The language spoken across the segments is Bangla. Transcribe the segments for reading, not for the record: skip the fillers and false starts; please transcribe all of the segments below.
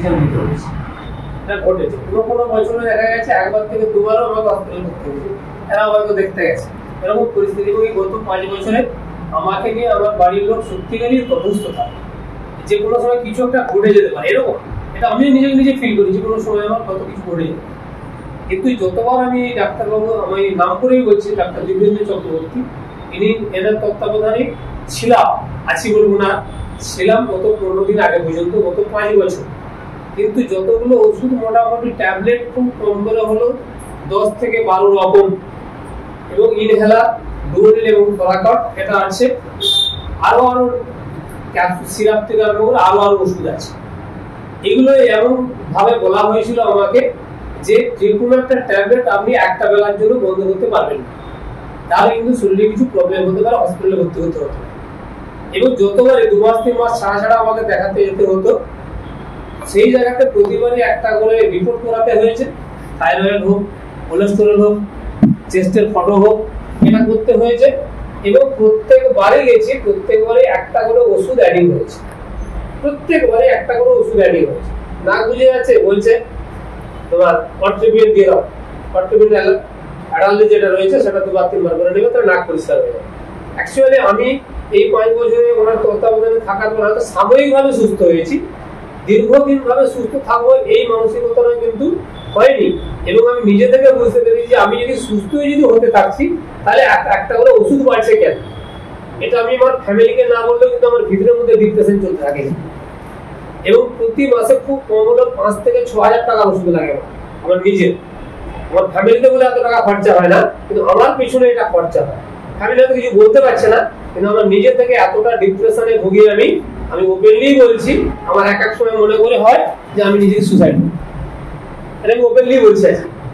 অক্সিজেন দিতে হচ্ছে। এটা ঘটেছে, কোনো কোনো বছরে দেখা গেছে একবার থেকে দুবারও আমাকে হসপিটালে ভর্তি হয়েছে, এরা হয়তো দেখতে গেছে। এরকম পরিস্থিতি গত 5 বছরে আমাকে নিয়ে আমার বাড়ির লোক সত্যিকারই অভ্যস্ত থাকে, যে কোনো সময় কিছু একটা ঘটে যেতে পারে এরকম। এটা আমি নিজে ফিল করি যে কোনো সময় আমার কত কিছু ঘটে যেতে পারে। কিন্তু যতবার আমি ডাক্তারবাবু, আমি নাম করেই বলছি, ডাক্তার দিব্যেন্দু চক্রবর্তী, এনার তত্ত্বাবধানে ছিলাম, আছি বলবো না, ছিলাম গত 15 দিন আগে পর্যন্ত, গত 5 বছর। কিন্তু যতগুলো ওষুধ মোটামুটি ট্যাবলেট খুব কম করে হলো 10 থেকে 12 রকম, এবং ইনহেলার, ডুওনিল এবং ফরাকট এটা আছে, আরো ক্যাপসুল সিরাপ থেকে আরম্ভ করে আরো ওষুধ আছে। এগুলো এমন ভাবে বলা হয়েছিল আমাকে যে কোনো একটা ট্যাবলেট আপনি একটা বেলার জন্য বন্ধ করতে পারবেন না, তাহলে কিন্তু শরীরে কিছু প্রবলেম হতে পারে, হসপিটালে ভর্তি হতে হতো। এবং যতবারই 2 মাস 3 মাস ছাড়া আমাকে দেখাতে যেতে হতো, সেই জায়গাতে প্রতিবারই একটা করে রিপোর্ট করাতে হয়েছে, থাইরয়েড হোক, কোলেস্টেরল হোক, চেস্টের ফটো হোক, এটা করতে হয়েছে। এবং প্রত্যেকবারই গেছি, প্রত্যেকবারই একটা করে ওষুধ অ্যাডিং হয়েছে, প্রত্যেকবারই একটা করে ওষুধ অ্যাডিং হয়েছে। নাক বুঝে যাচ্ছে, বলছে তোমার কন্ট্রিবিউট দিয়ে দাও, কন্ট্রিবিউট অ্যাডাল্ট যেটা রয়েছে সেটা 2 বার 3 বার করে নেবে, তাহলে নাক পরিষ্কার হয়ে যাবে। অ্যাকচুয়ালি আমি এই 5 বছরে ওনার তত্ত্বাবধানে থাকার পর হয়তো সাময়িকভাবে সুস্থ হয়েছি, দীর্ঘদিন ভাবে সুস্থ থাকবো এই মানসিকতাটা কিন্তু হয়নি। এবং আমি নিজে থেকে বুঝতে পেরেছি যে আমি যদি সুস্থ যদি হতে থাকছি, তাহলে একটা করে ওষুধ বাড়ছে কেন। এটা আমি আমার ফ্যামিলিকে না বললেও কিন্তু আমার ভিতরের মধ্যে ডিপ্রেশন চলতে থাকে। এবং প্রতি মাসে খুব কম হলো 5 থেকে 6 হাজার টাকা ওষুধ লাগে আমার নিজের। আমার ফ্যামিলিতে বলে এত টাকা খরচা হয় না, কিন্তু আমার পিছনে এটা খরচা হয়। ফ্যামিলি হয়তো কিছু বলতে পারছে না, কিন্তু আমার নিজের থেকে এতটা ডিপ্রেশনে ভুগি আমি ওপেনলি বলছি, আমার এক সময় মনে করে হয় যে আমি নিজেকে সুসাইড করি। এটা আমি ওপেনলি বলছি,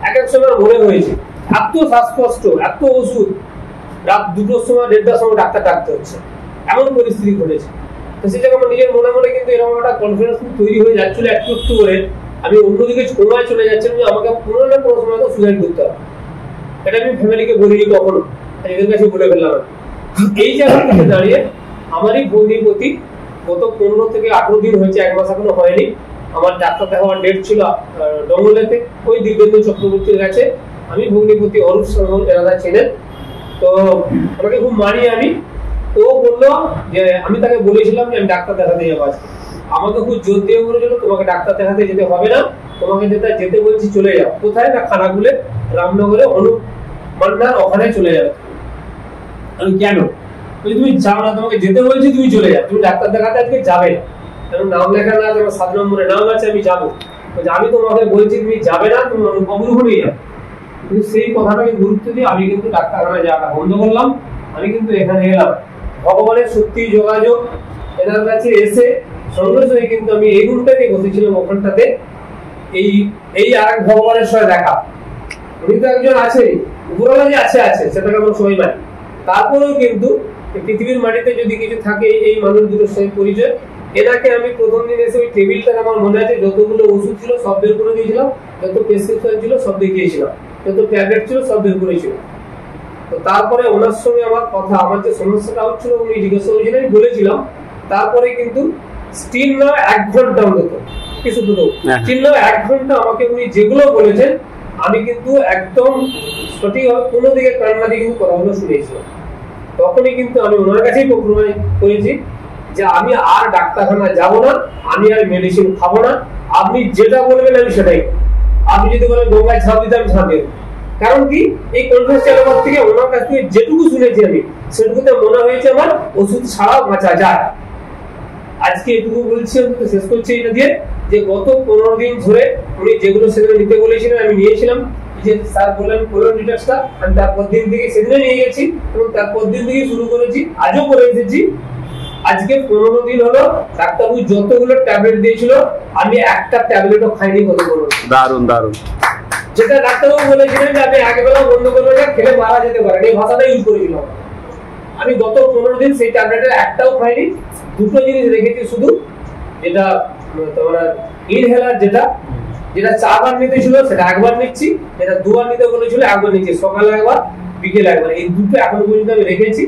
এক সময় মনে হয়েছে এত শ্বাসকষ্ট, এত ওষুধ, রাত 2টোর সময় 1:30টার সময় ডাক্তার ডাকতে হচ্ছে, এমন পরিস্থিতি ঘটেছে। তো সেই জায়গায় আমার নিজের মনে কিন্তু এরকম একটা কনফিডেন্স তৈরি হয়ে যাচ্ছিল একটু একটু করে, আমি অন্যদিকে কোমায় চলে যাচ্ছিলাম যে আমাকে কোনো না কোনো সময় তো সুসাইড করতে হবে। এটা আমি ফ্যামিলিকে বলিনি কখনো, এদের কাছে বলে ফেললাম। এই জায়গা থেকে দাঁড়িয়ে আমারই বন্দির প্রতি গত 15 থেকে 18 দিন হয়েছে, 1 মাস এখনো হয়নি, আমার ডাক্তার দেখাবার ডেট ছিল ডঙ্গলেতে, ওই দিব্যেন্দু চক্রবর্তীর কাছে। আমি ভগ্নিপতি অরূপ সরকার এলাকা ছিলেন, তো আমাকে খুব মানি আমি। তো ও বললো যে, আমি তাকে বলেছিলাম যে আমি ডাক্তার দেখাতে যাবো আজকে। আমাকে খুব জোর দিয়ে বলেছিল তোমাকে ডাক্তার দেখাতে যেতে হবে না, তোমাকে যেতে বলছি চলে যাও। কোথায় না খানাগুলে, রামনগরে অনুপ মান্নার ওখানে চলে যাবে। আমি কেন? তুমি যাও না, তোমাকে যেতে বলছি, তুমি চলে যাও, তুমি ডাক্তার দেখাতে আজকে যাবে না, কারণ নাম লেখা না, তোমার 7 নম্বরে নাম আছে, আমি যাবো। আমি তোমাকে বলছি তুমি যাবে না, তুমি অনুপবাবুর ওখানেই যাও। কিন্তু সেই কথাটাকে গুরুত্ব দিয়ে আমি কিন্তু ডাক্তারখানায় যাওয়াটা বন্ধ করলাম, আমি কিন্তু এখানে এলাম। ভগবানের সত্যি যোগাযোগ, এনার কাছে এসে সঙ্গে সঙ্গে কিন্তু আমি এই রুমটাতে বসেছিলাম, ওখানটাতে এই আরেক ভগবানের সঙ্গে দেখা। উনি তো একজন আছে, উপরওয়ালা যে আছে সেটাকে আমরা সবাই মানি। তারপরেও কিন্তু পৃথিবীর মাটিতে যদি কিছু থাকে এই মানুষ দুটোর সঙ্গে পরিচয়। এনাকে আমি প্রথম দিন এসে ওই টেবিলটা আমার মনে আছে, যতগুলো ওষুধ ছিল সব বের করে দিয়েছিলাম, যত প্রেসক্রিপশন ছিল সব দেখিয়েছিলাম, যত ট্যাবলেট ছিল সব বের করেছিলাম। তো তারপরে ওনার সঙ্গে আমার কথা, আমার যে সমস্যাটা হচ্ছিল উনি জিজ্ঞাসা করেছিলেন, আমি বলেছিলাম। তারপরে কিন্তু স্টিল না 1 ঘন্টা অন্তত কিছু দুটো স্টিল না 1 ঘন্টা আমাকে উনি যেগুলো বলেছেন আমি কিন্তু একদম সঠিকভাবে কোনো দিকে কান্না দিয়ে কিন্তু কথাগুলো শুনেছিলাম। তখনই কিন্তু আমি ওনার কাছেই প্রমাণ করেছি যে আমি আর ডাক্তারখানা যাব না, আমি আর মেডিসিন খাবো না, আপনি যেটা বলবেন আমি সেটাই। আপনি যদি বলেন গঙ্গায় ঝাঁপ দিতে, আমি ঝাঁপ দেব। কারণ কি, এই কনফারেন্স চালাবার থেকে ওনার কাছ থেকে যেটুকু শুনেছি আমি, সেটুকুতে মনে হয়েছে আমার ওষুধ ছাড়াও বাঁচা যায়। আজকে এটুকু বলছি, আমি তো শেষ করছি এটা দিয়ে, যে গত 15 দিন ধরে উনি যেগুলো সেগুলো নিতে বলেছিলেন আমি নিয়েছিলাম। যে স্যার বললেন কোলন ডিটক্সটা, আমি তারপর দিন থেকে সেদিনে নিয়ে গেছি, এবং তারপর দিন থেকে শুরু করেছি, আজও করে এসেছি। আজকে 15 দিন হলো, ডাক্তারবাবু যতগুলো ট্যাবলেট দিয়েছিল আমি একটা ট্যাবলেটও খাইনি। কত বড় দারুণ দারুণ, যেটা ডাক্তারবাবু বলেছিলেন যে আপনি একবেলা বন্ধ করবেন না, খেলে মারা যেতে পারেন, এই ভাষাটা ইউজ করেছিলাম। আমি গত 15 দিন সেই ট্যাবলেটের একটাও খাইনি। দুটো জিনিস রেখেছি শুধু, যেটা তোমার ইনহেলার, যেটা 4 বার নিতে ছিল সেটা 1 বার নিচ্ছি, যেটা 2 বার নিতে বলেছিল 1 বার নিচ্ছি, সকালে 1 বার বিকেলে 1 বার। এই দুটো এখন পর্যন্ত আমি রেখেছি,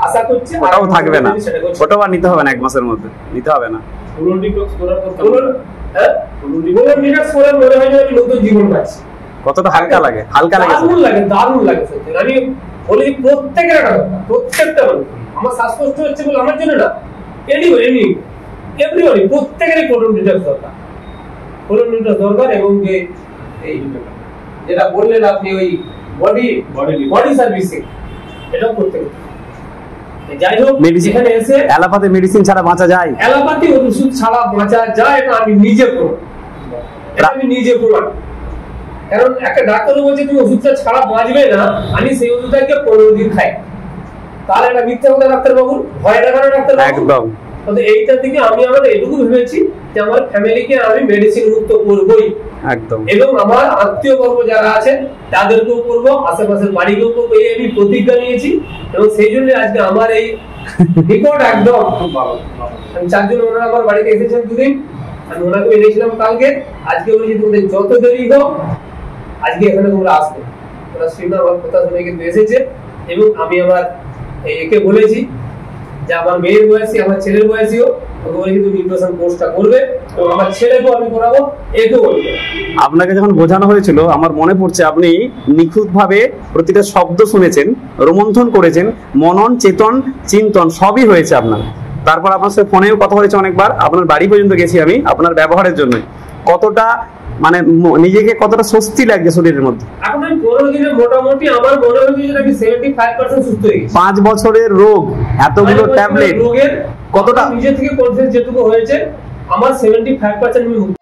আশা করছি আরও থাকবে না। ছোটবার নিতে হবে না, 1 মাসের মধ্যে নিতে হবে না। কোলন ডিটক্স করার পর হ্যাঁ কোলন ডিটক্স করে মনে হয় যে আমি নতুন জীবন পাচ্ছি। কতটা হালকা লাগে, দারুণ লাগে সত্যি। আমি বলি প্রত্যেকের একটা কথা, প্রত্যেকটা মানুষ, আমার শ্বাসকষ্ট হচ্ছে বলে আমার জন্য না, এভরিবডি প্রত্যেকেরই কোলন ডিটক্স দরকার, কোলন ডিটক্স দরকার। এবং যে এই যেটা বললেন আপনি ওই বডি সার্ভিসিং, এটাও করতে হবে। যাই হোক, যেখানে এসে অ্যালোপ্যাথি মেডিসিন ছাড়া বাঁচা যায়, অ্যালোপ্যাথি ওষুধ ছাড়া বাঁচা যায়, এটা আমি নিজে প্রমাণ। কারণ একটা ডাক্তার বলছে তুমি ওষুধটা ছাড়া বাঁচবে না, আমি সেই ওষুধটাকে 15 দিন খাই, তাহলে একটা মিথ্যা কথা ডাক্তারবাবুর, ভয় দেখানো ডাক্তারবাবু। একদম। এইটা থেকে আমি আমার এটুকু ভেবেছি যে আমার ফ্যামিলিকে আমি মেডিসিন মুক্ত করবই, একদম, এবং আমার আত্মীয় বর্গ যারা আছে তাদেরকেও করবো, আশেপাশের বাড়িকেও করবো, এই আমি প্রতিজ্ঞা নিয়েছি। এবং সেই জন্য আজকে আমার এই রিপোর্ট একদম, আমি 4 জন ওনারা আমার বাড়িতে এসেছেন 2 দিন, আমি ওনাকে এনেছিলাম কালকে, আজকে বলেছি তোমাদের যত দেরি হোক আজকে এখানে তোমরা আসবে। ওরা শ্রীনা আমার কথা শুনে কিন্তু এসেছে। এবং আমি আমার একে বলেছি যে আমার মেয়ের বয়সী, আমার ছেলের বয়সীও, ওকে বলেছি তুমি নিউট্রিশন কোর্সটা করবে, এবং আমার ছেলেকেও আমি করাবো, একেও বলবো। আপনাকে যখন বোঝানো হয়েছিল আমার মনে পড়ছে আপনি নিখুঁতভাবে প্রতিটা শব্দ শুনেছেন, রোমন্থন করেছেন, মনন চেতন চিন্তন সবই হয়েছে আপনার। তারপর আপনার সাথে ফোনেও কথা হয়েছে অনেকবার, আপনার বাড়ি পর্যন্ত গেছি আমি আপনার ব্যবহারের জন্য। কতটা মানে নিজেকে কতটা স্বস্তি লাগছে শরীরের মধ্যে। এখন আমি 15 দিনে মোটামুটি আমার মনে হচ্ছে যে আমি 75% সুস্থ হয়ে গেছি। 5 বছরের রোগ, এতগুলো ট্যাবলেট, রোগের কতটা নিজে থেকে কনফিডেন্স যেটুকু হয়েছে, আমার 75% আমি মুক্ত।